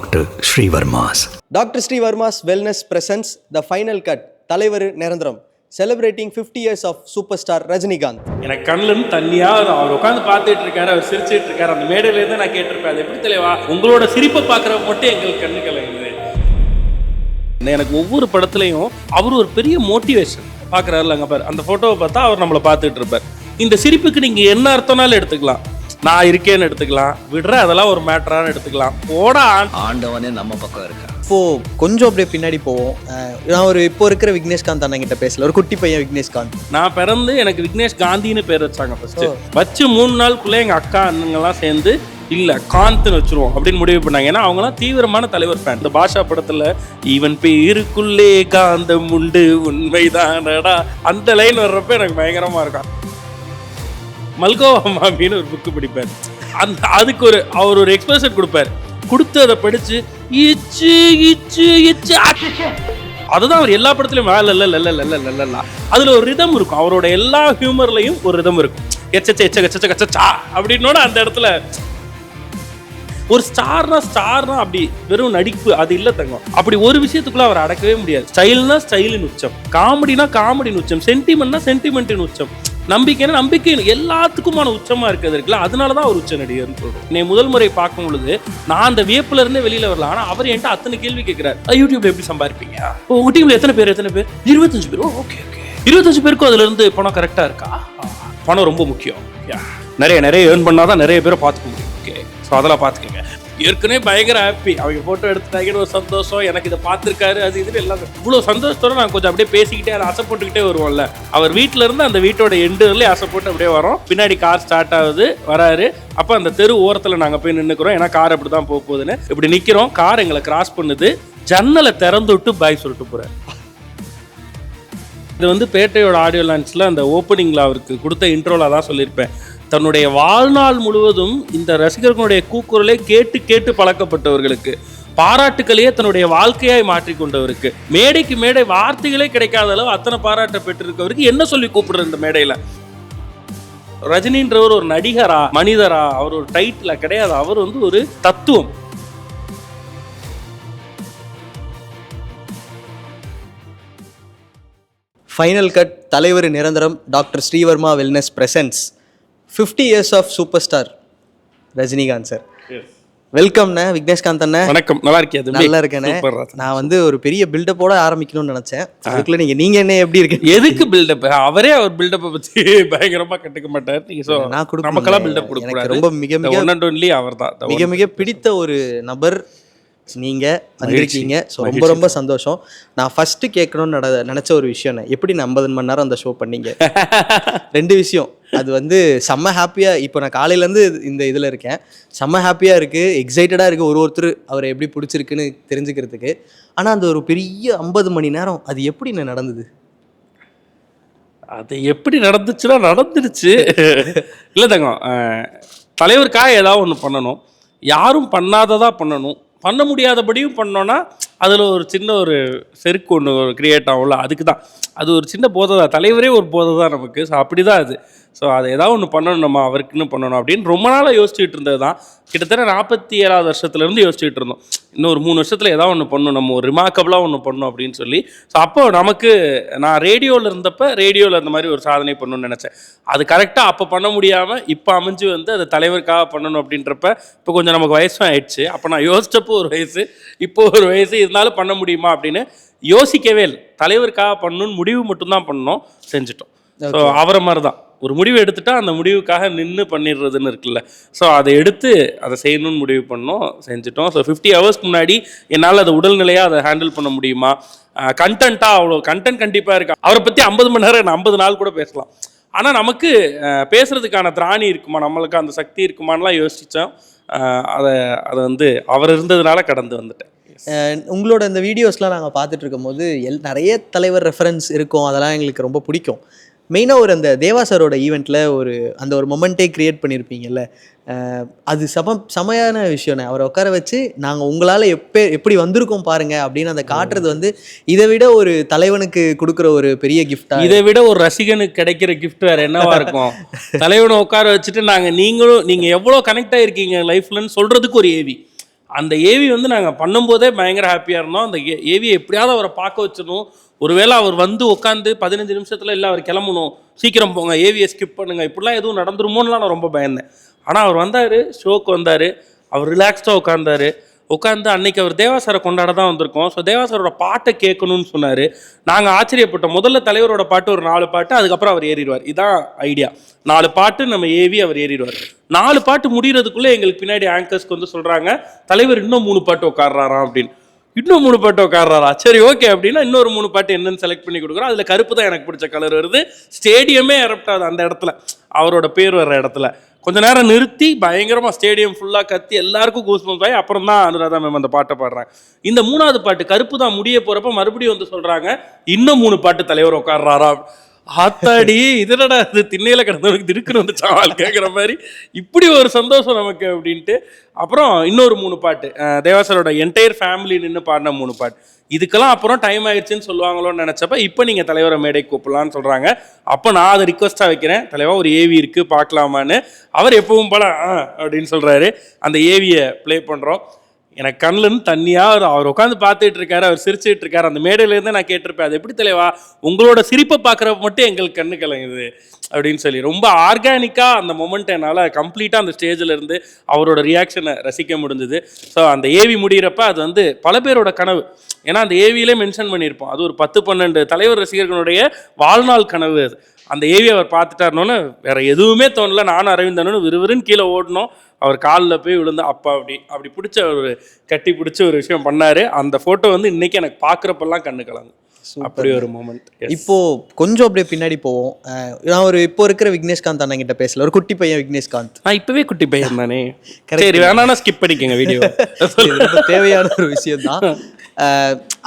Dr. Sri Varma's. Dr. Sri Varma's Wellness presents the final cut, Thalaivaru Nirandaram, celebrating 50 years of superstar Rajinikanth. எனக்கு கண்ணில் தண்ணியா அவர் உட்காந்து பார்த்துட்டு இருக்காரு, அவர் சிரிச்சிட்டு இருக்காரு. அந்த மேடையிலேருந்து நான் கேட்டிருப்பேன், அது எப்படி தலைவா உங்களோட சிரிப்பை பார்க்குற மட்டும் எங்களுக்கு கண்ணு கலங்குது. எனக்கு ஒவ்வொரு படத்துலையும் அவர் ஒரு பெரிய மோட்டிவேஷன் பார்க்குறாருல. அங்கே பாரு, அந்த ஃபோட்டோவை பார்த்தா அவர் நம்மளை பார்த்துட்டு இருப்பார். இந்த சிரிப்புக்கு நீங்கள் என்ன அர்த்தம்னாலும் எடுத்துக்கலாம். நான் இருக்கேன்னு எடுத்துக்கலாம், விடுற அதெல்லாம் ஒரு மேட்டரானு எடுத்துக்கலாம். போடா ஆண்டவனே நம்ம பக்கம் இருக்கா. இப்போது கொஞ்சம் அப்படியே பின்னாடி போவோம். நான் இப்போ இருக்கிற விக்னேஷ்காந்த் அண்ணங்கிட்ட பேசல, ஒரு குட்டி பையன் விக்னேஷ்காந்த். நான் பிறந்து எனக்கு விக்னேஷ் காந்தின்னு பேர் வச்சாங்க ஃபர்ஸ்ட். வச்சு 3 நாளுக்குள்ளே எங்கள் அக்கா அண்ணங்கெல்லாம் சேர்ந்து இல்லை காந்த்னு வச்சுருவோம் அப்படின்னு முடிவு பண்ணாங்க. ஏன்னா அவங்களாம் தீவிரமான தலைவர் ஃபேன். இந்த பாஷா படத்தில் ஈவன் பேருக்குள்ளே காந்தம் உண்டு உண்மைதானடா அந்த லைன் வர்றப்ப எனக்கு பயங்கரமாக இருக்கும். மல்கோவா மாமின்னு ஒரு புக்கு படிப்பார். அதுக்கு அவர் ஒரு எக்ஸ்பிரஷன் கொடுப்பார். கொடுத்து அதை படித்து இச்சு இச்சு இச்சு அதுதான் அவர் எல்லா படத்துலையும் இல்ல அதில் ஒரு ரிதம் இருக்கும். அவரோட எல்லா ஹியூமர்லையும் ஒரு ரிதம் இருக்கும். எச்சச்ச எச்ச கச்ச கச்சா அப்படின்னோட அந்த இடத்துல ஒரு ஸ்டார்னா அப்படி வெறும் நடிப்பு அது இல்லை தங்கம். அப்படி ஒரு விஷயத்துக்குள்ள அவர் அடக்கவே முடியாது. ஸ்டைல்னா ஸ்டைலின் உச்சம், காமெடினா காமெடின் உச்சம், சென்டிமெண்ட்னா சென்டிமெண்ட்டின் உச்சம், நம்பிக்கைன்னா நம்பிக்கை, எல்லாத்துக்குமான உச்சமா இருக்கிறது இருக்குல்ல. அதனாலதான் அவர் உச்ச நடிகர்னு சொல்றோம். நீ முதல் முறை பார்க்கும் பொழுது நான் அந்த வியப்புல இருந்தே வெளியில வரலாம். ஆனா அவர் என்கிட்ட அத்தனை கேள்வி கேட்கிறார். யூடியூப்ல எப்படி சம்பாதிப்பீங்க, உங்க டீம்ல எத்தனை பேர் 25 பேர். ஓகே 25 பேருக்கும் அதுல இருந்து பணம் கரெக்டா இருக்கா? பணம் ரொம்ப முக்கியம். நிறைய ஏர்ன் பண்ணாதான் நிறைய பேரை பார்த்துக்க முடியும். ஓகே, ஸோ அதெல்லாம் பார்த்துக்கங்க. ஏற்கனவே பயங்கர ஹாப்பி. அவங்க ஃபோட்டோ எடுத்துட்டாங்கன்னு ஒரு சந்தோஷம், எனக்கு இதை பார்த்துருக்காரு அது இது எல்லாம். இவ்வளோ சந்தோஷத்தோட நான் கொஞ்சம் அப்படியே பேசிக்கிட்டே அதை ஆசைப்பட்டுக்கிட்டே வருவோம்ல. அவர் வீட்டில் இருந்து அந்த வீட்டோட எண்டுலேயே ஆசைப்பட்டு அப்படியே வரோம். பின்னாடி கார் ஸ்டார்ட் ஆகுது, வராரு. அப்போ அந்த தெரு ஓரத்தில் நாங்கள் போய் நின்றுக்கிறோம். ஏன்னா கார் அப்படி தான் போக போகுதுன்னு இப்படி நிற்கிறோம். கார் எங்களை கிராஸ் பண்ணுது. ஜன்னலை திறந்து விட்டு பாய் சொல்லிட்டு போகிறார். இது பேட்டையோட ஆடியோ லான்ச்சில் அந்த ஓப்பனிங்கில் அவருக்கு கொடுத்த இன்ட்ரோவில் தான் சொல்லியிருப்பேன். தன்னுடைய வாழ்நாள் முழுவதும் இந்த ரசிகர்களுடைய கூக்குரலை கேட்டு பழக்கப்பட்டவர்களுக்கு, பாராட்டுக்களையே தன்னுடைய வாழ்க்கையாய் மாற்றிக்கொண்டவருக்கு, மேடைக்கு மேடை வார்த்தைகளே கிடைக்காத அளவு அத்தனை பாராட்ட பெற்றிருக்கவருக்கு என்ன சொல்லி கூப்பிடுற இந்த மேடையில்? ரஜினின்றவர் ஒரு நடிகரா மனிதரா? அவர் ஒரு டைட்டிலா? கிடையாது. அவர் ஒரு தத்துவம். ஃபைனல் கட், தலைவர் நிரந்தரம், doctor Srivarma wellness presents 50 years of superstar Rajinikanth sir. வெல்கம்ண்ணே விக்னேஷ்காந்த் அண்ணே. வணக்கம். நல்லா இருக்கியா? நல்லா இருக்கேண்ணே. நான் ஒரு பெரிய பில்டப்போட ஆரம்பிக்கணும்னு நினைச்சேன். அதுக்குள்ள நீங்க என்ன எப்படி இருக்கு? எதுக்கு பில்டப்? அவரே அவர் பில்டப்பை பத்தி பயங்கரமா கட்டுக்க மாட்டார். நான் நமக்கெல்லாம் பில்டப் கொடுக்க ரொம்ப மிக அவர் தான் மிக பிடித்த ஒரு நபர் நீங்க வந்திருக்கீங்க. ஸோ ரொம்ப சந்தோஷம். நான் ஃபர்ஸ்ட் கேட்கணும்னு நினைச்ச ஒரு விஷயம், எப்படி 50 மணி நேரம் அந்த ஷோ பண்ணீங்க? 2 விஷயம். அது செம்ம ஹாப்பியா. இப்போ நான் காலையிலேருந்து இந்த இதில் இருக்கேன். செம்ம ஹாப்பியா இருக்கு, எக்ஸைட்டடா இருக்கு ஒருத்தர் அவரை எப்படி பிடிச்சிருக்குன்னு தெரிஞ்சுக்கிறதுக்கு. ஆனால் அந்த ஒரு பெரிய 50 மணி நேரம் அது எப்படி நடந்தது? அது எப்படி நடந்துச்சுன்னா நடந்துருச்சு. இல்லை தங்கம், தலைவருக்காக ஏதாவது ஒன்று பண்ணணும், யாரும் பண்ணாததா பண்ணணும், பண்ண முடியாதபடியும் பண்ணோன்னா அதில் ஒரு சின்ன ஒரு செருக்கு ஒன்று கிரியேட் ஆகும்ல. அதுக்கு தான் அது ஒரு சின்ன போதை தான். தலைவரே ஒரு போதை தான் நமக்கு. ஸோ அப்படி தான் அது. ஸோ அதை ஏதாவது ஒன்று பண்ணணும், நம்ம அவருக்குன்னு பண்ணணும் அப்படின்னு ரொம்ப நாளாக யோசிச்சுட்டு இருந்தது தான். கிட்டத்தட்ட 47வது வருஷத்துலேருந்து யோசிச்சுட்டு இருந்தோம். இன்னும் ஒரு 3 வருஷத்தில் ஏதாவது ஒன்று பண்ணணும், நம்ம ஒரு ரிமார்க்கபிளாக ஒன்று பண்ணணும் அப்படின்னு சொல்லி. ஸோ அப்போ நமக்கு நான் ரேடியோவில் இருந்தப்போ ரேடியோவில் அந்த மாதிரி ஒரு சாதனை பண்ணணும்னு நினச்சேன். அது கரெக்டாக அப்போ பண்ண முடியாமல் இப்போ அமைஞ்சு அது தலைவருக்காக பண்ணணும் அப்படின்றப்ப இப்போ கொஞ்சம் நமக்கு வயசும் ஆயிடுச்சு. அப்போ நான் யோசிச்சப்போ ஒரு வயசு, இப்போ ஒரு வயசு, இருந்தாலும் பண்ண முடியுமா அப்படின்னு யோசிக்கவே இல்லை. தலைவருக்காக பண்ணணும்னு முடிவு மட்டும்தான் பண்ணோம், செஞ்சுட்டோம். ஸோ அவரை மாதிரி தான் ஒரு முடிவு எடுத்துட்டா அந்த முடிவுக்காக நின்று பண்ணிடுறதுன்னு இருக்குல்ல. ஸோ அதை எடுத்து அதை செய்யணும்னு முடிவு பண்ணோம், செஞ்சுட்டோம். ஸோ 50 ஹவர்ஸ்க்கு முன்னாடி என்னால் அதை உடல்நிலையாக அதை ஹேண்டில் பண்ண முடியுமா, கண்டென்ட்டாக அவ்வளோ கண்டென்ட் கண்டிப்பாக இருக்கா. அவரை பற்றி 50 மணி நேரம் 50 நாள் கூட பேசலாம். ஆனால் நமக்கு பேசுறதுக்கான திராணி இருக்குமா, நம்மளுக்கு அந்த சக்தி இருக்குமான்லாம் யோசித்தோம். அதை அவர் இருந்ததுனால கடந்து வந்துட்டேன். உங்களோட இந்த வீடியோஸ்லாம் நாங்கள் பார்த்துட்டு இருக்கும் போது நிறைய தலைவர் ரெஃபரன்ஸ் இருக்கும். அதெல்லாம் எங்களுக்கு ரொம்ப பிடிக்கும். மெயினாக அந்த தேவா சாரோட ஈவெண்ட்டில் அந்த ஒரு மொமெண்ட்டே க்ரியேட் பண்ணியிருப்பீங்கல்ல, அது செமையான விஷயம்ண்ணே. அவரை உட்கார வச்சு நாங்கள் உங்களால் எப்படி வந்திருக்கோம் பாருங்க அப்படின்னு அந்த காட்டுறது இதை விட ஒரு தலைவனுக்கு கொடுக்குற ஒரு பெரிய கிஃப்டா, இதை விட ஒரு ரசிகனுக்கு கிடைக்கிற கிஃப்ட் வேறு என்னவா இருக்கும்? தலைவனை உட்கார வச்சுட்டு நீங்கள் எவ்வளோ கனெக்ட் ஆகிருக்கீங்க லைஃப்லன்னு சொல்கிறதுக்கு ஒரு ஏவி. அந்த ஏவி வந்து நாங்கள் பண்ணும்போதே பயங்கர ஹாப்பியாக இருந்தோம். அந்த ஏவியை எப்படியாவது அவரை பார்க்க வச்சிடணும். ஒருவேளை அவர் வந்து உட்காந்து 15 நிமிஷத்தில் இல்லை அவர் கிளம்பணும், சீக்கிரம் போங்க, ஏவியை ஸ்கிப் பண்ணுங்க, இப்படிலாம் எதுவும் நடந்துருமோன்னுலாம் நான் ரொம்ப பயந்தேன். ஆனால் அவர் வந்தார், ஷோக்கு வந்தார், அவர் ரிலாக்ஸ்டாக உட்காந்து அன்னைக்கு அவர் தேவாசாரை கொண்டாட தான் வந்திருக்கோம். ஸோ தேவாசாரோட பாட்டை கேட்கணும்னு சொன்னார். நாங்கள் ஆச்சரியப்பட்டோம். முதல்ல தலைவரோட பாட்டு ஒரு 4 பாட்டு, அதுக்கப்புறம் அவர் ஏறிடுவார். இதான் ஐடியா. 4 பாட்டு நம்ம ஏவி அவர் ஏறிடுவார். 4 பாட்டு முடிகிறதுக்குள்ளே எங்களுக்கு பின்னாடி ஆங்கர்ஸ்க்கு வந்து சொல்கிறாங்க, தலைவர் இன்னும் 3 பாட்டு உட்காடுறாராம் அப்படின்னு. இன்னும் 3 பாட்டு உட்காடுறாரா, சரி ஓகே அப்படின்னா இன்னொரு 3 பாட்டு என்னன்னு செலக்ட் பண்ணி கொடுக்குறோம். அதில் கருப்பு தான் எனக்கு பிடிச்ச கலர் வருது. ஸ்டேடியமே எரப்டாது அந்த இடத்துல, அவரோட பேர் வர்ற இடத்துல. கொஞ்ச நேரம் நிறுத்தி பயங்கரமாக ஸ்டேடியம் ஃபுல்லாக கத்தி எல்லாருக்கும் கூஸ்பம்ஸ் ஆகி அப்புறம் தான் அனுராதா மேம் அந்த பாட்டை பாடுறாங்க. இந்த 3வது பாட்டு கருப்பு தான் முடிய போகிறப்ப மறுபடியும் வந்து சொல்கிறாங்க, இன்னும் 3 பாட்டு தலைவர் உட்காடுறாரா. ஆத்தாடி இதனடா அது திண்ணையில் கிடந்தவனுக்கு திடுக்குன்னு வந்து சாவால் கேட்குற மாதிரி, இப்படி ஒரு சந்தோஷம் நமக்கு அப்படின்ட்டு. அப்புறம் இன்னொரு 3 பாட்டு தேவாசரோட என்டையர் ஃபேமிலி நின்று பாடின 3 பாட்டு. இதுக்கெல்லாம் அப்புறம் டைம் ஆயிடுச்சுன்னு சொல்லுவாங்களோன்னு நினச்சப்ப இப்போ நீங்கள் தலைவரை மேடை கூப்பிடலான்னு சொல்கிறாங்க. அப்போ நான் அதை ரிக்வஸ்ட்டாக வைக்கிறேன், தலைவா ஒரு ஏவி இருக்குது பார்க்கலாமான்னு. அவர் எப்பவும் போல அப்படின்னு சொல்கிறாரு. அந்த ஏவியை ப்ளே பண்ணுறோம். எனக்கு கண்ணுலன்னு தண்ணியாக அவர் உட்காந்து பார்த்துட்டு இருக்காரு, அவர் சிரிச்சுட்டு இருக்காரு. அந்த மேடையிலேருந்து நான் கேட்டிருப்பேன், அது எப்படி தலைவா உங்களோட சிரிப்பை பார்க்குறப்ப மட்டும் எங்களுக்கு கண்ணு கலங்குது அப்படின்னு சொல்லி. ரொம்ப ஆர்கானிக்காக அந்த மொமெண்ட் என்னால் கம்ப்ளீட்டாக அந்த ஸ்டேஜில் இருந்து அவரோட ரியாக்ஷனை ரசிக்க முடிஞ்சுது. ஸோ அந்த ஏவி முடிகிறப்ப அது வந்து பல பேரோட கனவு. ஏன்னா அந்த ஏவியிலே மென்ஷன் பண்ணியிருப்போம், அது ஒரு 10-12 தலைவர் ரசிகர்களுடைய வாழ்நாள் கனவு அது. அந்த ஏவி அவர் பார்த்துட்டாருனோன்னு வேற எதுவுமே தோணல. நானும் அரவிந்தனும் விறுவிறுன்னு கீழே ஓடணும். அவர் காலில் போய் விழுந்து அப்பா அப்படி பிடிச்ச ஒரு கட்டி பிடிச்ச ஒரு விஷயம் பண்ணார். அந்த ஃபோட்டோ வந்து இன்னைக்கு எனக்கு பார்க்குறப்பெல்லாம் கண்ணு கலங்கும். அப்படி ஒரு மூமெண்ட். இப்போ கொஞ்சம் அப்படியே பின்னாடி போவோம். நான் இப்போ இருக்கிற விக்னேஷ்காந்த் அண்ணன் கிட்ட பேசல, ஒரு குட்டி பையன் விக்னேஷ்காந்த். நான் இப்பவே குட்டி பையன் தானே, சரி வேணா ஸ்கிப் பண்ணிக்கங்க வீடியோ. தேவையான ஒரு விஷயம் தான்.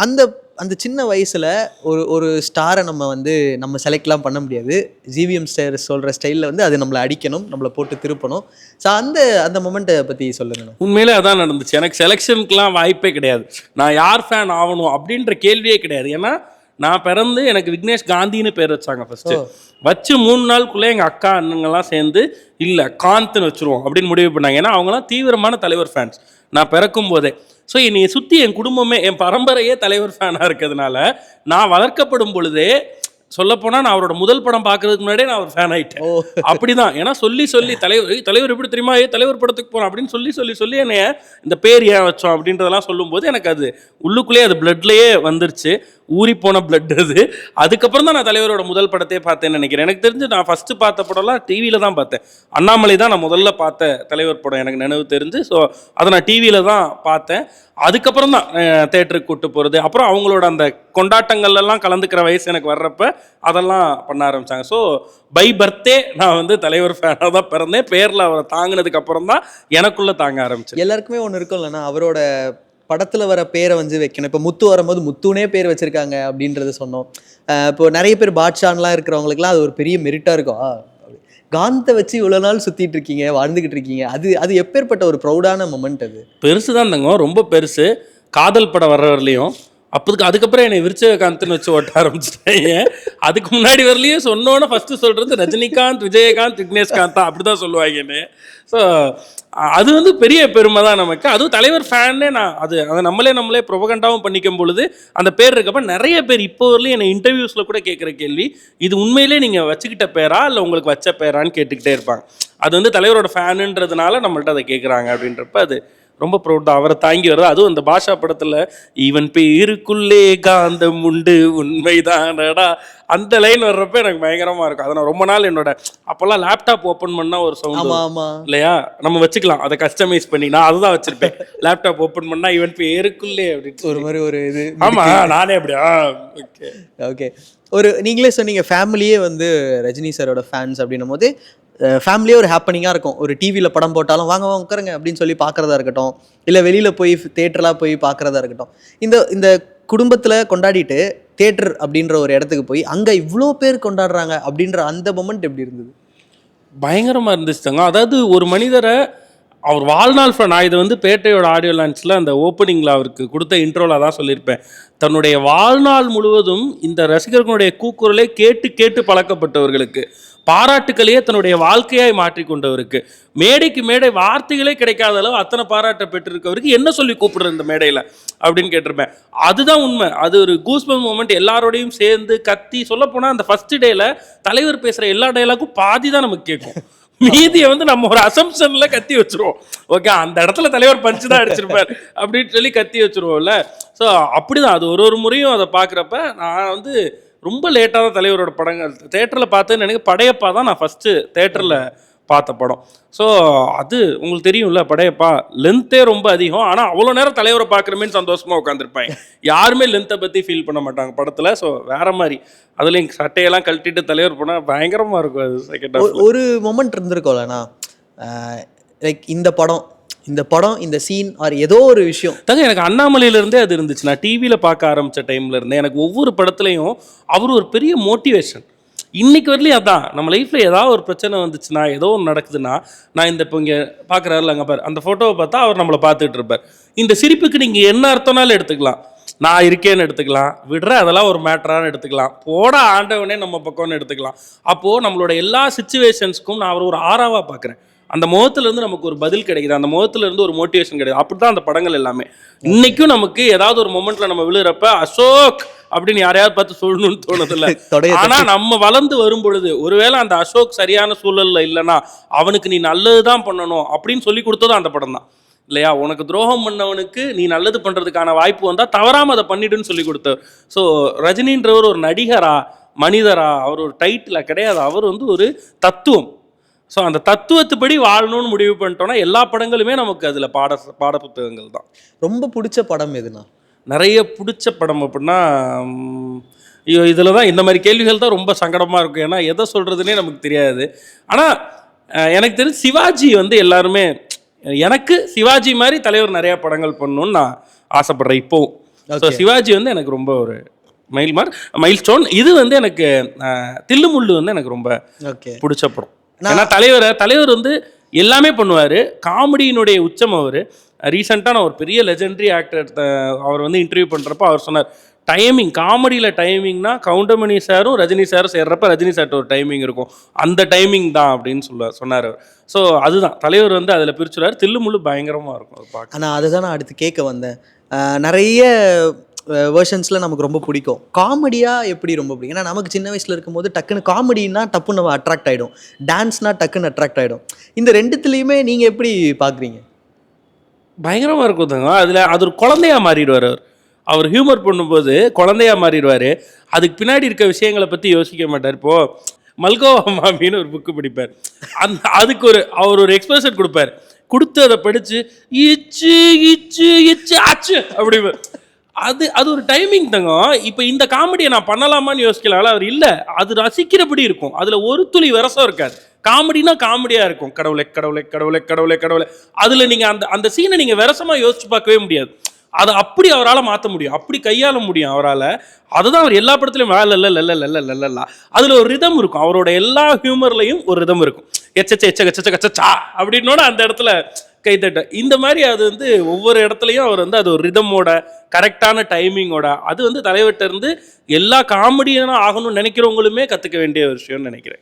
அந்த அந்த சின்ன வயசுல ஒரு ஸ்டாரை நம்ம செலக்ட்லாம் பண்ண முடியாது. ஜிவிஎம் சார் சொல்ற ஸ்டைலில் வந்து அது நம்மளை அடிக்கணும், நம்மளை போட்டு திருப்பணும். ஸோ அந்த மொமெண்ட்டை பற்றி சொல்லுங்க. உண்மையிலே அதான் நடந்துச்சு. எனக்கு செலெக்ஷனுக்குலாம் வாய்ப்பே கிடையாது. நான் யார் ஃபேன் ஆகணும் அப்படின்ற கேள்வியே கிடையாது. ஏன்னா நான் பிறந்து எனக்கு விக்னேஷ் காந்தின்னு பேர் வச்சாங்க. ஃபர்ஸ்ட் வச்சு 3 நாளுக்குள்ளே எங்கள் அக்கா அண்ணங்கள்லாம் சேர்ந்து இல்லை காந்த்னு வச்சுருவோம் அப்படின்னு முடிவு பண்ணாங்க. ஏன்னா அவங்களாம் தீவிரமான தலைவர் ஃபேன்ஸ் நான் பிறக்கும் போதே. ஸோ என்னை சுற்றி என் குடும்பமே, என் பரம்பரையே தலைவர் ஃபேனாக இருக்கிறதுனால நான் வளர்க்கப்படும் பொழுதே சொல்லப்போனால் நான் அவரோட முதல் படம் பார்க்கறதுக்கு முன்னாடியே நான் ஒரு ஃபேன் ஆகிட்டேன். அப்படிதான். ஏன்னா சொல்லி தலைவர் எப்படி தெரியுமா, தலைவர் படத்துக்கு போகிறோம் அப்படின்னு சொல்லி என்னைய இந்த பேர் ஏன் வச்சோம் அப்படின்றதெல்லாம் சொல்லும்போது எனக்கு அது உள்ளுக்குள்ளேயே அது பிளட்லேயே வந்துருச்சு. ஊறி போன பிளட் அது. அதுக்கப்புறம் தான் நான் தலைவரோட முதல் படத்தையே பார்த்தேன்னு நினைக்கிறேன். எனக்கு தெரிஞ்சு நான் ஃபஸ்ட்டு பார்த்த படம்லாம் டிவியில் தான் பார்த்தேன். அண்ணாமலை தான் நான் முதல்ல பார்த்த தலைவர் படம் எனக்கு நினைவு தெரிஞ்சு. ஸோ அதை நான் டிவியில் தான் பார்த்தேன். அதுக்கப்புறம் தான் தேட்டருக்கு கூப்பிட்டு போகிறது, அப்புறம் அவங்களோட அந்த கொண்டாட்டங்கள்லாம் கலந்துக்கிற வயசு எனக்கு வர்றப்ப அதெல்லாம் பண்ண ஆரம்பித்தாங்க. ஸோ பை பர்த்டே நான் வந்து தலைவர் ஃபேனாக தான் பிறந்தேன். பேரில் அவரை தாங்கினதுக்கு அப்புறம் தான் எனக்குள்ளே தாங்க ஆரம்பிச்சேன். எல்லாருக்குமே ஒன்று இருக்கும் இல்லைன்னா, அவரோட படத்தில் வர பேரை வந்து வைக்கணும். இப்போ முத்து வரும்போது முத்துனே பேர் வச்சுருக்காங்க அப்படின்றது சொன்னோம். இப்போ நிறைய பேர் பாட்ஷான்லாம் இருக்கிறவங்களுக்குலாம் அது ஒரு பெரிய மெரிட்டாக இருக்கும். காந்தை வச்சு இவ்வளோ நாள் சுற்றிட்டு இருக்கீங்க, வாழ்ந்துக்கிட்டு இருக்கீங்க, அது எப்பேற்பட்ட ஒரு ப்ரௌடான மொமெண்ட். அது பெருசு தான் தங்க, ரொம்ப பெருசு. காதல் படம் வர்றவர்லையும் அதுக்கப்புறம் என்னை விருச்சகாந்த்னு வச்சு ஓட்ட ஆரம்பிச்சிட்டாங்க. அதுக்கு முன்னாடி வரலையும் சொன்னோன்னு ஃபஸ்ட்டு சொல்கிறது ரஜினிகாந்த், விஜயகாந்த், விக்னேஷ்காந்த் தான் அப்படி தான் சொல்லுவாங்கன்னு. ஸோ அது வந்து பெரிய பெருமை தான் நமக்கு. அதுவும் தலைவர் ஃபேன்னே நான் அதை நம்மளே ப்ரொபகண்டாவும் பண்ணிக்கும் பொழுது அந்த பேர் இருக்கப்ப நிறைய பேர் இப்போ வரலையும் என்னை இன்டர்வியூஸில் கூட கேட்குற கேள்வி, இது உண்மையிலே நீங்கள் வச்சுக்கிட்ட பேரா இல்லை உங்களுக்கு வச்ச பேரான்னு கேட்டுக்கிட்டே இருப்பாங்க. அது வந்து தலைவரோட ஃபேனுன்றதுனால நம்மள்ட்ட அதை கேட்குறாங்க அப்படின்றப்ப அது ரொம்ப ப்ரௌட் தான். அவரை தாங்கி வருது. அதுவும் இந்த பாஷா படத்தில் இவன் பேருக்குள்ளே காந்தம் உண்டு உண்மைதானடா அந்த லைன் வர்றப்ப எனக்கு பயங்கரமாக இருக்கும். அதை நான் ரொம்ப நாள் என்னோட அப்போல்லாம் லேப்டாப் ஓப்பன் பண்ணால் ஒரு சவுண்ட் இல்லையா, நம்ம வச்சுக்கலாம் அதை கஸ்டமைஸ் பண்ணி, நான் அதுதான் வச்சுருப்பேன். லேப்டாப் ஓப்பன் பண்ணால் இவன் பேருக்குள்ளே அப்படின்னு ஒரு மாதிரி ஒரு இது. ஆமாம், நானே அப்படியா. Okay okay. நீங்களே சொன்னீங்க ஃபேமிலியே வந்து ரஜினி சாரோட ஃபேன்ஸ் அப்படின்னும் போது ஃபேமிலியே ஒரு ஹாப்பனிங்காக இருக்கும். ஒரு டிவியில் படம் போட்டாலும் வாங்க உட்காருங்க அப்படின்னு சொல்லி பார்க்குறதா இருக்கட்டும், இல்லை வெளியில் போய் தேட்டரெலாம் போய் பார்க்குறதா இருக்கட்டும். இந்த குடும்பத்தில் கொண்டாடிட்டு தேட்டர் அப்படின்ற ஒரு இடத்துக்கு போய் அங்கே இவ்வளோ பேர் கொண்டாடுறாங்க அப்படின்ற அந்த மொமெண்ட் எப்படி இருந்தது? பயங்கரமாக இருந்துச்சுங்க. அதாவது ஒரு மனிதரை அவர் வாழ்நாள் நான் இதை வந்து பேட்டையோட ஆடியோ லான்ச்சில் அந்த ஓப்பனிங்கில் அவருக்கு கொடுத்த இன்ட்ரோவில் தான் சொல்லியிருப்பேன். தன்னுடைய வாழ்நாள் முழுவதும் இந்த ரசிகர்களுடைய கூக்குரலை கேட்டு பழக்கப்பட்டவர்களுக்கு பாராட்டுக்களையே தன்னுடைய வாழ்க்கையாய் மாற்றி கொண்டவருக்கு, மேடைக்கு மேடை வார்த்தைகளே கிடைக்காத அளவு அத்தனை பாராட்ட பெற்றிருக்கவருக்கு என்ன சொல்லி கூப்பிடுற இந்த மேடையில் அப்படின்னு கேட்டிருப்பேன். அதுதான் உண்மை. அது ஒரு கூஸ்பம்ப் மூமெண்ட். எல்லாரோடையும் சேர்ந்து கத்தி சொல்லப்போனால் அந்த ஃபர்ஸ்ட் டேல தலைவர் பேசுகிற எல்லா டைலாக்கும் பாதி தான் நமக்கு கேட்கும். மீதியை வந்து நம்ம ஒரு அசம்ஷன்ல கத்தி வச்சிருவோம். ஓகே, அந்த இடத்துல தலைவர் பஞ்சு தான் அடிச்சிருப்பார் அப்படின்னு சொல்லி கத்தி வச்சிருவோம்ல. ஸோ அப்படிதான் அது ஒரு முறையும் அதை பார்க்குறப்ப நான் வந்து ரொம்ப லேட்டாக தான் தலைவரோட படங்கள் தேட்டரில் பார்த்தேன்னு எனக்கு படையப்பா தான் நான் ஃபஸ்ட்டு தேட்டரில் பார்த்த படம். ஸோ அது உங்களுக்கு தெரியும்ல, படையப்பா லென்த்தே ரொம்ப அதிகம். ஆனால் அவ்வளோ நேரம் தலைவரை பார்க்குறமேன்னு சந்தோஷமாக உட்காந்துருப்பாங்க. யாருமே லென்த்தை பற்றி ஃபீல் பண்ண மாட்டாங்க படத்தில். ஸோ வேறு மாதிரி அதுலேயும் சட்டையெல்லாம் கழட்டிட்டு தலைவர் போனால் பயங்கரமாக இருக்கும். அது செகண்ட் ஒரு மொமெண்ட் இருந்திருக்கோம்லண்ணா, லைக் இந்த படம் இந்த சீன் ஆர் ஏதோ ஒரு விஷயம் எனக்கு அண்ணாமலையிலேருந்தே அது இருந்துச்சு. நான் டிவியில் பார்க்க ஆரம்பித்த டைமில் இருந்தே எனக்கு ஒவ்வொரு படத்துலையும் அவர் ஒரு பெரிய மோட்டிவேஷன். இன்னைக்கு வரலையும் அதான் நம்ம லைஃப்பில் ஏதாவது ஒரு பிரச்சனை வந்துச்சுன்னா, ஏதோ ஒன்று நடக்குதுன்னா, நான் இந்த இப்போ இங்கே பார்க்குறாருல அங்கே பார், அந்த ஃபோட்டோவை பார்த்தா அவர் நம்மளை பார்த்துட்டு இருப்பார். இந்த சிரிப்புக்கு நீங்கள் என்ன அர்த்தம்னாலும் எடுத்துக்கலாம். நான் இருக்கேன்னு எடுத்துக்கலாம், விடுற அதெல்லாம் ஒரு மேட்டரானு எடுத்துக்கலாம், போட ஆண்டவனே நம்ம பக்கம்னு எடுத்துக்கலாம். அப்போது நம்மளோட எல்லா சிச்சுவேஷன்ஸ்க்கும் நான் அவர் ஒரு ஆறாவாக பார்க்குறேன். அந்த முகத்துலேருந்து நமக்கு ஒரு பதில் கிடைக்குது, அந்த முகத்துலேருந்து ஒரு மோட்டிவேஷன் கிடைக்குது. அப்படி தான் அந்த படங்கள் எல்லாமே. இன்றைக்கும் நமக்கு ஏதாவது ஒரு மொமெண்ட்டில் நம்ம விழுகிறப்ப அசோக் அப்படின்னு யாரையாவது பார்த்து சொல்லணும்னு தோணுதில்ல. ஆனால் நம்ம வளர்ந்து வரும் பொழுது ஒருவேளை அந்த அசோக் சரியான சூழலில் இல்லைன்னா அவனுக்கு நீ நல்லது தான் பண்ணணும் அப்படின்னு சொல்லி கொடுத்ததும் அந்த படம் தான் இல்லையா? உனக்கு துரோகம் பண்ணவனுக்கு நீ நல்லது பண்ணுறதுக்கான வாய்ப்பு வந்தால் தவறாமல் அதை பண்ணிடுன்னு சொல்லி கொடுத்தவர். ஸோ ரஜினின்றவர் ஒரு நடிகரா மனிதரா அவர் ஒரு டைட்டில் கிடையாது, அவர் வந்து ஒரு தத்துவம். ஸோ அந்த தத்துவத்துப்படி வாழணும்னு முடிவு பண்ணிட்டோன்னா எல்லா படங்களுமே நமக்கு அதில் பாட புத்தகங்கள் தான். ரொம்ப பிடிச்ச படம் எதுனா? நிறைய பிடிச்ச படம் அப்படின்னா இதில் தான் இந்த மாதிரி கேள்விகள் தான் ரொம்ப சங்கடமாக இருக்கும். ஏன்னா எதை சொல்கிறதுனே நமக்கு தெரியாது. ஆனால் எனக்கு தெரிஞ்சு சிவாஜி வந்து எல்லாருமே, எனக்கு சிவாஜி மாதிரி தலைவர் நிறையா படங்கள் பண்ணணும்னு நான் ஆசைப்பட்றேன் இப்போவும். ஸோ சிவாஜி வந்து எனக்கு ரொம்ப ஒரு மைல் ஸ்டோன். இது வந்து எனக்கு தில்லுமுள்ளு வந்து எனக்கு ரொம்ப பிடிச்ச படம். ஏன்னா தலைவர் வந்து எல்லாமே பண்ணுவார். காமெடியினுடைய உச்சம் அவர். ரீசெண்டாக நான் ஒரு பெரிய லெஜெண்டரி ஆக்டர் அவர் வந்து இன்டர்வியூ பண்ணுறப்ப அவர் சொன்னார், டைமிங் காமெடியில் டைமிங்னா கவுண்டமணி சாரும் ரஜினி சாரும் சேர்றப்ப ரஜினி சார்ட்ட ஒரு டைமிங் இருக்கும், அந்த டைமிங் தான் அப்படின்னு சொன்னார் அவர். ஸோ அதுதான் தலைவர் வந்து அதில் பிரிச்சுறாரு. தில்லுமுள்ளு பயங்கரமாக இருக்கும் அது பார்க்க. ஆனால் அதுதான் நான் அடுத்து கேட்க வந்தேன். நிறைய வேர்ஷன்ஸில் நமக்கு ரொம்ப பிடிக்கும். காமெடியாக எப்படி ரொம்ப பிடிக்கும்? ஏன்னா நமக்கு சின்ன வயசில் இருக்கும்போது டக்குன்னு காமெடினா டப்புன்னு நம்ம அட்ராக்ட் ஆகிடும், டான்ஸ்னால் டக்குன்னு அட்ராக்ட் ஆகிடும். இந்த ரெண்டுத்துலேயுமே நீங்கள் எப்படி பார்க்குறீங்க? பயங்கரமாக இருக்கும் தாங்க. அதில் அது ஒரு குழந்தையாக மாறிடுவார். அவர் ஹியூமர் பண்ணும்போது குழந்தையாக மாறிடுவார். அதுக்கு பின்னாடி இருக்க விஷயங்களை பற்றி யோசிக்க மாட்டார். இப்போது மல்கோவா மாமின்னு ஒரு புக்கு படிப்பார். அதுக்கு அவர் ஒரு எக்ஸ்பிரஷன் கொடுப்பார். கொடுத்து அதை படித்து இச்சு இச்சு இச்சு ஆச்சு அப்படி அது ஒரு டைமிங் தாங்க. இப்போ இந்த காமெடியை நான் பண்ணலாமான்னு யோசிக்கலாம்ல, அவர் இல்லை, அது ரசிக்கிறபடி இருக்கும். அதில் ஒரு துளி விரசம் இருக்காது. காமெடினா காமெடியாக இருக்கும். கடவுளை கடவுளை கடவுளை கடவுளை கடவுளை. அதில் நீங்கள் அந்த சீனை நீங்கள் விரசமாக யோசிச்சு பார்க்கவே முடியாது. அதை அப்படி அவரால் மாற்ற முடியும், அப்படி கையாள முடியும் அவரால். அதுதான் அவர் எல்லா படத்துலையும் இல்ல அதில் ஒரு ரிதம் இருக்கும். அவரோட எல்லா ஹியூமர்லையும் ஒரு ரிதம் இருக்கும். எச்சச்சா அப்படின்னோட அந்த இடத்துல கைத்தட்ட. இந்த மாதிரி அது வந்து ஒவ்வொரு இடத்துலையும் அவர் வந்து அது ஒரு ரிதமோட கரெக்டான டைமிங்கோட, அது வந்து தலைவர்கிட்ட இருந்து எல்லா காமெடியான ஆகணும்னு நினைக்கிறவங்களுமே கற்றுக்க வேண்டிய ஒரு விஷயம்னு நினைக்கிறேன்.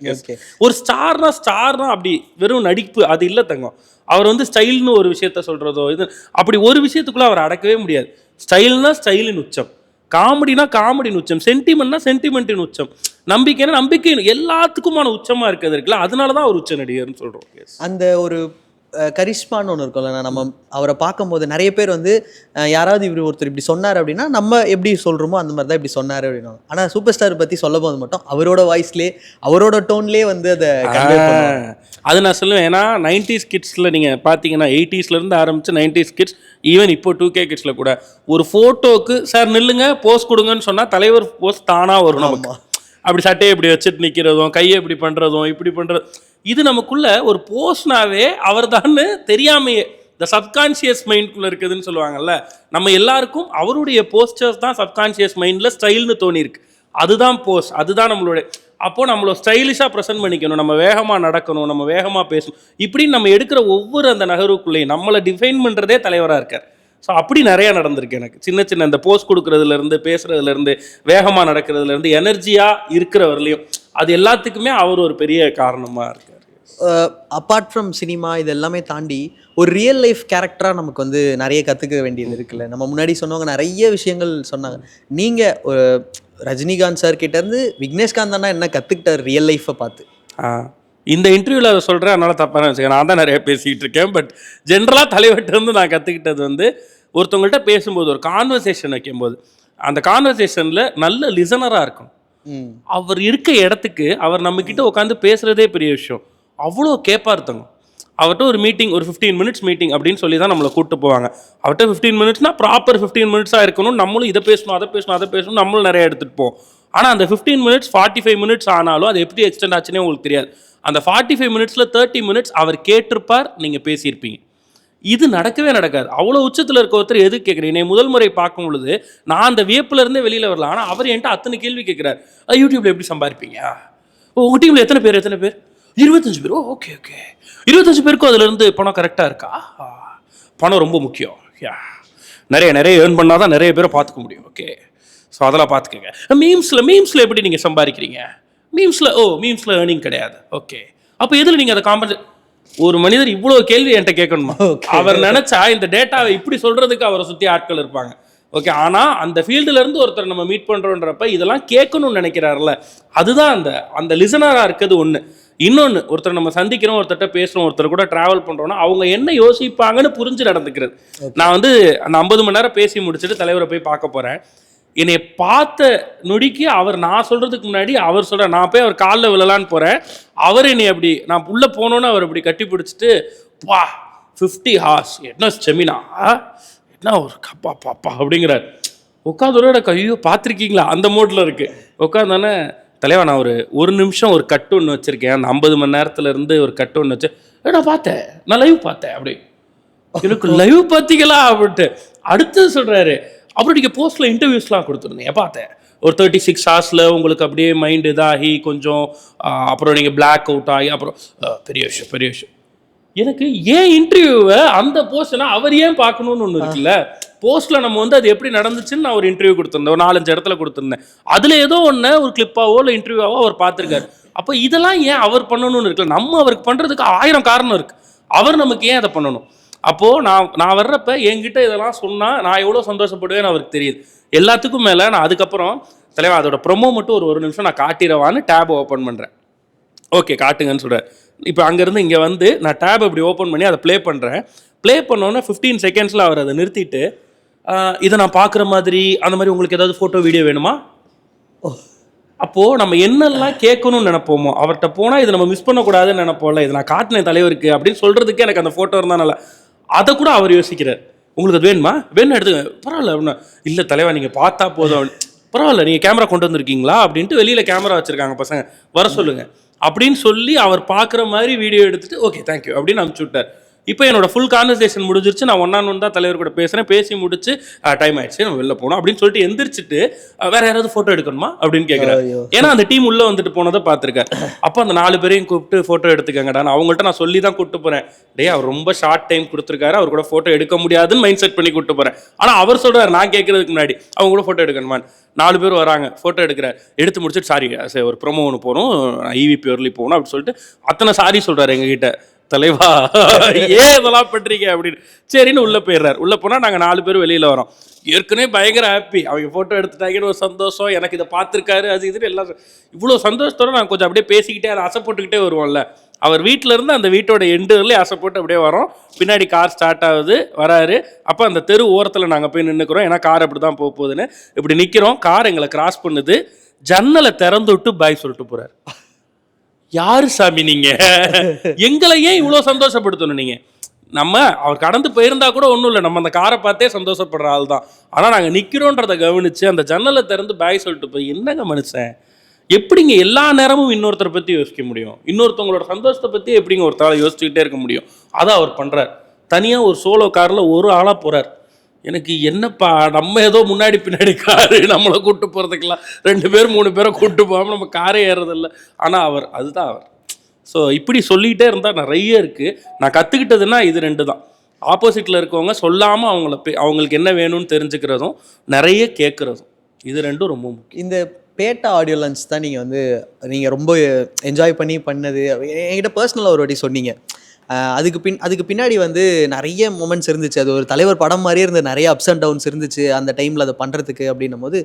ஒரு ஸ்டார்னா அப்படி வெறும் நடிப்பு அது இல்லை தங்கம். அவர் வந்து ஸ்டைல்னு ஒரு விஷயத்த சொல்கிறதோ இது அப்படி ஒரு விஷயத்துக்குள்ளே அவர் அடக்கவே முடியாது. ஸ்டைல்னா ஸ்டைலின் உச்சம், காமெடினா காமெடின் உச்சம், சென்டிமெண்ட்னா சென்டிமெண்ட்டின் உச்சம், நம்பிக்கைனா நம்பிக்கை, எல்லாத்துக்குமான உச்சமாக இருக்கிறது இருக்குல்ல. அதனால தான் அவர் உச்ச நடிகர்னு சொல்கிறோம். அந்த ஒரு கரிஷ்மான்னு ஒன்று இருக்கும்ல, நம்ம அவரை பார்க்கும்போது நிறைய பேர் வந்து யாராவது ஒருத்தர் இப்படி சொன்னார் அப்படின்னா நம்ம எப்படி சொல்கிறோமோ அந்த மாதிரி தான் இப்படி சொன்னார் அப்படின்னா. ஆனால் சூப்பர் ஸ்டார் பற்றி சொல்லும் போது மட்டும் அவரோட வாய்ஸ்லேயே அவரோட டோன்லேயே வந்து அதை அது நான் சொல்லுவேன். ஏன்னா 90s கிட்ஸில் நீங்கள் பார்த்தீங்கன்னா 80ஸ்லேருந்து ஆரம்பித்து 90s கிட்ஸ், ஈவன் இப்போ 2K கிட்ஸில் கூட ஒரு ஃபோட்டோவுக்கு சார் நில்லுங்க போஸ் கொடுங்கன்னு சொன்னால் தலைவர் போஸ் தானாக வரும் நமக்கு. அப்படி சட்டையை இப்படி வச்சுட்டு நிற்கிறதும், கையை இப்படி பண்ணுறதும், இப்படி பண்ணுறது, இது நமக்குள்ள ஒரு போஸ்னாவே அவர் தான் தெரியாமையே இந்த சப்கான்ஷியஸ் மைண்ட்குள்ளே இருக்குதுன்னு சொல்லுவாங்கல்ல. நம்ம எல்லாருக்கும் அவருடைய போஸ்டர்ஸ் தான் சப்கான்ஷியஸ் மைண்டில் ஸ்டைல்னு தோணியிருக்கு. அதுதான் போஸ், அதுதான் நம்மளுடைய. அப்போது நம்மளை ஸ்டைலிஷாக ப்ரெசென்ட் பண்ணிக்கணும், நம்ம வேகமாக நடக்கணும், நம்ம வேகமாக பேசணும், இப்படின்னு நம்ம எடுக்கிற ஒவ்வொரு அந்த நகருக்குள்ளேயும் நம்மளை டிஃபைன் பண்ணுறதே தலைவராக இருக்கார். ஸோ அப்படி நிறையா நடந்திருக்கு எனக்கு. சின்ன சின்ன இந்த போஸ்ட் கொடுக்குறதுலேருந்து, பேசுகிறதுலேருந்து, வேகமாக நடக்கிறதுலேருந்து, எனர்ஜியாக இருக்கிறவர்லையும் அது எல்லாத்துக்குமே அவர் ஒரு பெரிய காரணமாக இருக்கார். அப்பார்ட் ஃப்ரம் சினிமா இது எல்லாமே தாண்டி ஒரு ரியல் லைஃப் கேரக்டராக நமக்கு வந்து நிறைய கற்றுக்க வேண்டியது இருக்குல்ல. நம்ம முன்னாடி சொன்னவங்க நிறைய விஷயங்கள் சொன்னாங்க. நீங்கள் ஒரு ரஜினிகாந்த் சார் கிட்டேருந்து விக்னேஷ்காந்த் அண்ணா என்ன கற்றுக்கிட்டார் ரியல் லைஃப்பை பார்த்து? இந்த இன்டர்வியூவில் அதை சொல்கிறேன், அதனால் தப்பாக வச்சுக்கேன். நான் தான் நிறைய பேசிக்கிட்டு இருக்கேன். பட் ஜென்ரலாக தலைவர்கிட்ட நான் கற்றுக்கிட்டது வந்து, ஒருத்தவங்கள்ட்ட பேசும்போது, ஒரு கான்வர்சேஷன் வைக்கும்போது, அந்த கான்வர்சேஷனில் நல்ல லிசனராக இருக்கும். அவர் இருக்க இடத்துக்கு அவர் நம்மக்கிட்ட உட்காந்து பேசுகிறதே பெரிய விஷயம். அவ்வளோ கேப்பாக இருந்தவங்க. அவர்கிட்ட ஒரு மீட்டிங், ஒரு 15 மினிட்ஸ் மீட்டிங் அப்படின்னு சொல்லி தான் நம்மளை கூப்பிட்டு போவாங்க. அவர்கிட்ட 15 மினிட்ஸ்னால் ப்ராப்பர் 15 மினிட்ஸாக இருக்கணும். நம்மளும் இதை பேசணும், அதை பேசணும், அதை பேசணும், நம்மளும் நிறைய எடுத்துகிட்டு போவோம். ஆனால் அந்த 15 மினிட்ஸ் 45 மினிட்ஸ் ஆனாலும் அது எப்படி எக்ஸ்டெண்ட் ஆச்சுன்னே உங்களுக்கு தெரியாது. அந்த 45 மினிட்ஸில் 30 மினிட்ஸ் அவர் கேட்டிருப்பார், நீங்கள் பேசியிருப்பீங்க. இது நடக்கவே நடக்காது. அவ்வளோ உச்சத்தில் இருக்க ஒருத்தர் எது கேட்குறீங்க? என்னை முதல் முறை பார்க்கும் பொழுது நான் அந்த வியப்புலேருந்தே வெளியில் வரலாம். ஆனால் அவர் என்கிட்ட அத்தனை கேள்வி கேட்குறாரு. யூடியூப்பில் எப்படி சம்பாதிப்பீங்க? உங்கள் டீமில் எத்தனை பேர்? 25 பேர். ஓகே 25 பேருக்கும் அதுலேருந்து பணம் கரெக்டாக இருக்கா? பணம் ரொம்ப முக்கியம். நிறைய ஏர்ன் பண்ணால் தான் நிறைய பேரை பார்த்துக்க முடியும். ஓகே, ஸோ அதெல்லாம் பார்த்துக்கோங்க. மீம்ஸில் எப்படி நீங்கள் சம்பாதிக்கிறீங்க? மீம்ஸில் ஏர்னிங் கிடையாது. ஓகே, அப்போ எதில் நீங்கள் அதை காம்பன்சேட்? ஒரு மனிதர் இவ்வளோ கேள்வி என்கிட்ட கேட்கணுமா? அவர் நினச்சா இந்த டேட்டாவை இப்படி சொல்கிறதுக்கு அவரை சுற்றி ஆட்கள் இருப்பாங்க. ஓகே, ஆனால் அந்த ஃபீல்டுலேருந்து ஒருத்தர் நம்ம மீட் பண்ணுறோன்றப்ப இதெல்லாம் கேட்கணும்னு நினைக்கிறாருல்ல, அதுதான் அந்த லிசனராக இருக்கிறது ஒன்று. இன்னொன்று, ஒருத்தர் நம்ம சந்திக்கிறோம், ஒருத்தர்கிட்ட பேசுகிறோம், ஒருத்தர் கூட ட்ராவல் பண்ணுறோன்னா அவங்க என்ன யோசிப்பாங்கன்னு புரிஞ்சு நடந்துக்கிறது. நான் வந்து அந்த 50 மணி நேரம் பேசி முடிச்சுட்டு தலைவரை போய் பார்க்க போகிறேன். என்னை பார்த்த நொடிக்கு அவர் நான் சொல்கிறதுக்கு முன்னாடி அவர் சொல்கிறார், நான் போய் அவர் காலில் விழலான்னு போகிறேன். அவர் என்னை அப்படி நான் உள்ளே போனோன்னு அவர் அப்படி கட்டி பிடிச்சிட்டு, பா 50 ஹார்ஸ் என்ன செமினா, என்ன ஒரு கப்பா பாப்பா அப்படிங்கிறார். உட்காந்தோட கையோ பார்த்துருக்கீங்களா அந்த மோட்டில் இருக்குது. உட்காந்தானே, தலைவா நான் ஒரு நிமிஷம் ஒரு கட்டு ஒன்று வச்சுருக்கேன், அந்த 50 மணி நேரத்துலேருந்து ஒரு கட்டு ஒன்று வச்சு நான் பார்த்தேன், நான் லைவ் பார்த்தேன். அப்படி எனக்கு லைவ் பார்த்தீங்களா அப்படின்ட்டு அடுத்தது சொல்கிறாரு. அப்புறம் நீங்கள் போஸ்ட்டில் இன்டர்வியூஸ்லாம் கொடுத்துருந்தீங்க, பார்த்தேன். ஒரு 36 ஹார்ஸில் உங்களுக்கு அப்படியே மைண்டு இதாகி கொஞ்சம், அப்புறம் நீங்கள் பிளாக் அவுட் ஆகி, அப்புறம் பெரிய விஷயம். எனக்கு ஏன் இன்டர்வியூவை அந்த போஸ்ட்னா அவர் ஏன் பார்க்கணுன்னு ஒன்று இருக்குல்ல. போஸ்ட்டில் நம்ம வந்து அது எப்படி நடந்துச்சுன்னு நான் ஒரு இன்டர்வியூ கொடுத்துருந்தேன், ஒரு 4-5 இடத்துல கொடுத்துருந்தேன். அதில் ஏதோ ஒன்று ஒரு கிளிப்பாவோ இல்லை இன்டர்வியூவாவோ அவர் பார்த்துருக்காரு. அப்போ இதெல்லாம் ஏன் அவர் பண்ணணும்னு இருக்குல்ல. நம்ம அவருக்கு பண்ணுறதுக்கு 1000 காரணம் இருக்குது. அவர் நமக்கு ஏன் அதை பண்ணணும்? அப்போது நான் வர்றப்ப என்கிட்ட இதெல்லாம் சொன்னால் நான் எவ்வளோ சந்தோஷப்படுவேன்னு அவருக்கு தெரியுது. எல்லாத்துக்கும் மேலே நான் அதுக்கப்புறம் தலைவா அதோட ப்ரொமோ மட்டும் ஒரு நிமிஷம் நான் காட்டிடவான்னு டேப் ஓப்பன் பண்ணுறேன். ஓகே காட்டுங்கன்னு சொல்கிறேன். இப்போ அங்கேருந்து இங்கே வந்து நான் டேப் இப்படி ஓப்பன் பண்ணி அதை ப்ளே பண்ணுறேன். ப்ளே பண்ணோன்னே 15 செகண்ட்ஸில் அவர் அதை நிறுத்திட்டு, இதை நான் பார்க்குற மாதிரி அந்த மாதிரி உங்களுக்கு ஏதாவது ஃபோட்டோ வீடியோ வேணுமா? அப்போது நம்ம என்னெல்லாம் கேட்கணும்னு நினைப்போமோ, அவர்கிட்ட போனால் இதை நம்ம மிஸ் பண்ணக்கூடாதுன்னு நினைப்போம்ல, இதை நான் காட்டினேன் தலைவருக்கு அப்படின்னு சொல்கிறதுக்கு எனக்கு அந்த ஃபோட்டோ இருந்தால் நல்லா, அதை கூட அவர் யோசிக்கிறார். உங்களுக்கு அது வேணுமா? வேணும் எடுத்துங்க, பரவாயில்ல அப்படின்னா. இல்லை தலைவா நீங்கள் பார்த்தா போதும், பரவாயில்ல நீங்கள் கேமரா கொண்டு வந்திருக்கீங்களா அப்படின்ட்டு வெளியில் கேமரா வச்சுருக்காங்க பசங்க, வர சொல்லுங்கள் அப்படின்னு சொல்லி அவர் பார்க்குற மாதிரி வீடியோ எடுத்துகிட்டு ஓகே தேங்க்யூ அப்படின்னு அனுப்பிச்சி விட்டார். இப்போ என்னோட ஃபுல் கான்வர்சேஷன் முடிஞ்சிருச்சு. நான் 1-on-1 தான் தலைவர் கூட பேசுகிறேன். பேசி முடிச்சு டைம் ஆயிடுச்சு, நம்ம வெளில போனோம் அப்படின்னு சொல்லிட்டு எந்திரிச்சிட்டு வேற யாராவது ஃபோட்டோ எடுக்கணுமா அப்படின்னு கேட்குறாரு. ஏன்னா அந்த டீம் உள்ளே வந்துட்டு போனதை பார்த்துருக்காரு. அப்போ அந்த 4 பேரையும் கூப்பிட்டு ஃபோட்டோ எடுத்துக்கங்கடா. அவங்கள்ட்ட நான் சொல்லி தான் கூப்பிட்டு போகிறேன். அவர் ரொம்ப ஷார்ட் டைம் கொடுத்துருக்காரு, அவர் கூட ஃபோட்டோ எடுக்க முடியாதுன்னு மைண்ட் செட் பண்ணி கூப்பிட்டு போகிறேன். ஆனால் அவர் சொல்கிறார் நான் கேட்கறதுக்கு முன்னாடி அவங்க கூட ஃபோட்டோ எடுக்கணுமான்னு. 4 பேர் வராங்க, ஃபோட்டோ எடுக்கிறார். எடுத்து முடிச்சுட்டு சாரி சரி ஒரு ப்ரொமோ ஒன்று போகணும், EVP வரலி போகணும் அப்படின்னு சொல்லிட்டு அத்தனை சாரி சொல்கிறார் எங்ககிட்ட. தலைவா ஏன் இதெல்லாம் பண்ணுறீங்க அப்படின்னு. சரின்னு உள்ளே போயிடுறாரு. உள்ளே போனால் நாங்கள் 4 பேர் வெளியில் வரோம். ஏற்கனவே பயங்கர ஹாப்பி, அவங்க ஃபோட்டோ எடுத்துட்டாங்கன்னு ஒரு சந்தோஷம், எனக்கு இதை பார்த்துருக்காரு அது இதுன்னு எல்லாம். இவ்வளோ சந்தோஷத்தோடு நாங்கள் கொஞ்சம் அப்படியே பேசிக்கிட்டே அதை ஆசைப்பட்டுக்கிட்டே வருவோம்ல. அவர் வீட்டிலேருந்து அந்த வீட்டோட எண்டுலேயே ஆசைப்பட்டு அப்படியே வரோம். பின்னாடி கார் ஸ்டார்ட் ஆகுது, வராரு. அப்போ அந்த தெரு ஓரத்தில் நாங்கள் போய் நின்றுக்கிறோம், ஏன்னா கார் அப்படி தான் போகுதுன்னு. இப்படி நிற்கிறோம், கார் எங்களை கிராஸ் பண்ணுது. ஜன்னலை திறந்து விட்டு பாய் சொல்லிட்டு போகிறார். யாரு சாமி நீங்க? எங்களை ஏன் இவ்வளோ சந்தோஷப்படுத்தணும் நீங்க? நம்ம அவர் கடந்து போயிருந்தா கூட ஒன்றும் இல்லை, நம்ம அந்த காரை பார்த்தே சந்தோஷப்படுற ஆள் தான். ஆனால் நாங்கள் நிற்கிறோன்றதை கவனித்து அந்த ஜன்னலை திறந்து பாய் சொல்லிட்டு போய், என்னங்க மனுஷன் எப்படிங்க எல்லா நேரமும் இன்னொருத்தரை பற்றி யோசிக்க முடியும்? இன்னொருத்தவங்களோட சந்தோஷத்தை பற்றி எப்படிங்க ஒருத்தரால் யோசிச்சுக்கிட்டே இருக்க முடியும்? அதான் அவர் பண்ணுறார். தனியாக ஒரு சோலோ காரில் ஒரு ஆளாக போகிறார். எனக்கு என்னப்பா, நம்ம ஏதோ முன்னாடி பின்னாடி காரு நம்மளை கூப்பிட்டு போகிறதுக்கெல்லாம் 2 பேர் 3 பேரை கூப்பிட்டு போகாமல் நம்ம காரே ஏறதில்லை. ஆனால் அவர் அதுதான் அவர். ஸோ இப்படி சொல்லிகிட்டே இருந்தால் நிறைய இருக்குது. நான் கற்றுக்கிட்டதுன்னா இது 2 தான். ஆப்போசிட்டில் இருக்கவங்க சொல்லாமல் அவங்களுக்கு என்ன வேணும்னு தெரிஞ்சுக்கிறதும் நிறைய கேட்குறதும், இது ரெண்டும் ரொம்ப முக்கியம். இந்த பேட்டா ஆடியோ லான்ச் தான் நீங்கள் ரொம்ப என்ஜாய் பண்ணி பண்ணது. என்கிட்ட பர்சனலாக ஒரு வாட்டி சொன்னீங்க. அதுக்கு பின்னாடி வந்து நிறைய மூமெண்ட்ஸ் இருந்துச்சு. அது ஒரு தலைவர் படம் மாதிரியே இருந்தது. நிறைய அப்ஸ் அண்ட் டவுன்ஸ் இருந்துச்சு அந்த டைமில் அதை பண்ணுறதுக்கு அப்படின்னும் போது.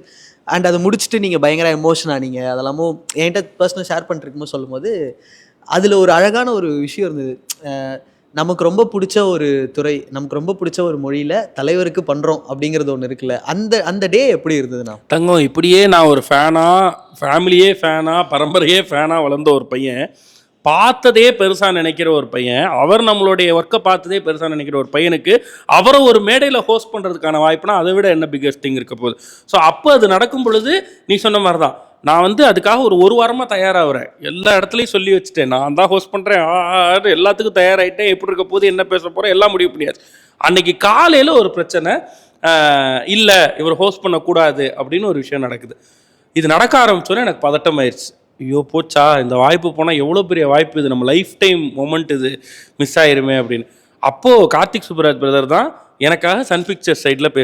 அண்ட் அதை முடிச்சுட்டு நீங்கள் பயங்கர எமோஷன் ஆனீங்க. அதெல்லாமும் என்கிட்ட பர்சனல் ஷேர் பண்ணிருக்கும்போது சொல்லும்போது அதில் ஒரு அழகான ஒரு விஷயம் இருந்தது. நமக்கு ரொம்ப பிடிச்ச ஒரு துறை, நமக்கு ரொம்ப பிடிச்ச ஒரு மொழியில் தலைவருக்கு பண்ணுறோம் அப்படிங்கிறது ஒன்று இருக்குல்ல, அந்த டே எப்படி இருந்ததுண்ணா? தங்கம், இப்படியே நான் ஒரு ஃபேமிலியே பரம்பரையே வளர்ந்த ஒரு பையன், பார்த்ததே பெருசாக நினைக்கிற ஒரு பையன், அவர் நம்மளுடைய ஒர்க்கை பார்த்ததே பெருசாக நினைக்கிற ஒரு பையனுக்கு அவரை ஒரு மேடையில் ஹோஸ்ட் பண்ணுறதுக்கான வாய்ப்புனா அதை விட என்ன பிக்கஸ்ட் திங் இருக்க போகுது. ஸோ அப்போ அது நடக்கும் பொழுது நீ சொன்ன மாதிரி தான், நான் வந்து அதுக்காக ஒரு வாரமாக தயாராகிறேன். எல்லா இடத்துலையும் சொல்லி வச்சுட்டேன், நான் தான் ஹோஸ்ட் பண்ணுறேன், எல்லாத்துக்கும் தயாராகிட்டேன். எப்படி இருக்க போது, என்ன பேச போகிறேன், எல்லாம் முடிவு பண்ணியாச்சு. அன்னைக்கு காலையில் ஒரு பிரச்சனை, இல்லை இவர் ஹோஸ்ட் பண்ணக்கூடாது அப்படின்னு ஒரு விஷயம் நடக்குது. இது நடக்க ஆரம்பிச்சோன்னே எனக்கு பதட்டம் ஆயிடுச்சு. ஐயோ போச்சா, இந்த வாய்ப்பு போனால் எவ்வளோ பெரிய வாய்ப்பு, இது நம்ம லைஃப் டைம் மொமெண்ட், இது மிஸ் ஆயிருமே அப்படின்னு. அப்போது கார்த்திக் சுப்புராஜ் பிரதர் தான் எனக்காக சன் பிக்சர்ஸ் சைடில்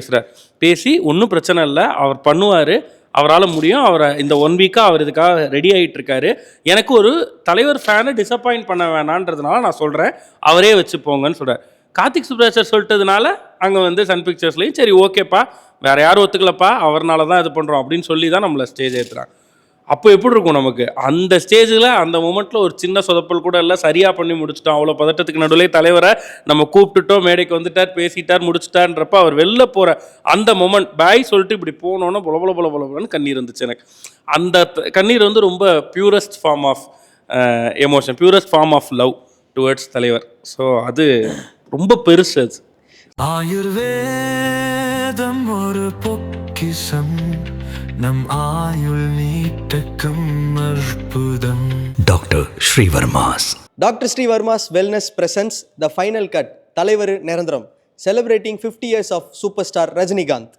பேசி ஒன்றும் பிரச்சனை இல்லை, அவர் பண்ணுவார், அவரால் முடியும், அவரை இந்த 1 வீக்காக அவர் இதுக்காக ரெடி ஆகிட்டு இருக்காரு, எனக்கு ஒரு தலைவர் ஃபேனை டிசப்பாயிண்ட் பண்ண வேணான்றதுனால நான் சொல்கிறேன், அவரே வச்சுப்போங்கன்னு சொல்கிறார். கார்த்திக் சுப்புராஜ் சார் சொல்லிட்டதுனால அங்கே வந்து சன் பிக்சர்ஸ்லேயும் சரி ஓகேப்பா, வேறு யாரும் ஒத்துக்கலப்பா, அவர்னால தான் இது பண்ணுறோம் அப்படின்னு சொல்லி தான் நம்மளை ஸ்டேஜ் ஏற்றுறாங்க. அப்போ எப்படி இருக்கும் நமக்கு, அந்த ஸ்டேஜில் அந்த மொமெண்ட்டில் ஒரு சின்ன சொதப்பல் கூட இல்லை, சரியாக பண்ணி முடிச்சிட்டோம். அவ்வளோ பதட்டத்துக்கு நடுவிலே தலைவரை நம்ம கூப்பிட்டுட்டோம், மேடைக்கு வந்துட்டார், பேசிட்டார், முடிச்சிட்டார்ன்றப்ப அவர் வெளில போகிற அந்த மொமெண்ட், பாய் சொல்லிட்டு இப்படி போனோன்னா பொலன்னு கண்ணீர் இருந்துச்சு எனக்கு. அந்த கண்ணீர் வந்து ரொம்ப purest form of emotion, purest form of love towards தலைவர். ஸோ அது ரொம்ப பெருசு. அது ஆயுர்வேதம் ஒரு பொக்கிஷம், நம் ஆயுள் நீட்டக்கும் அற்புதம். Doctor Srivarmas. Doctor Srivarmas wellness presents the final cut தலைவர் நிரந்தரம், celebrating 50 years of super star Rajinikanth.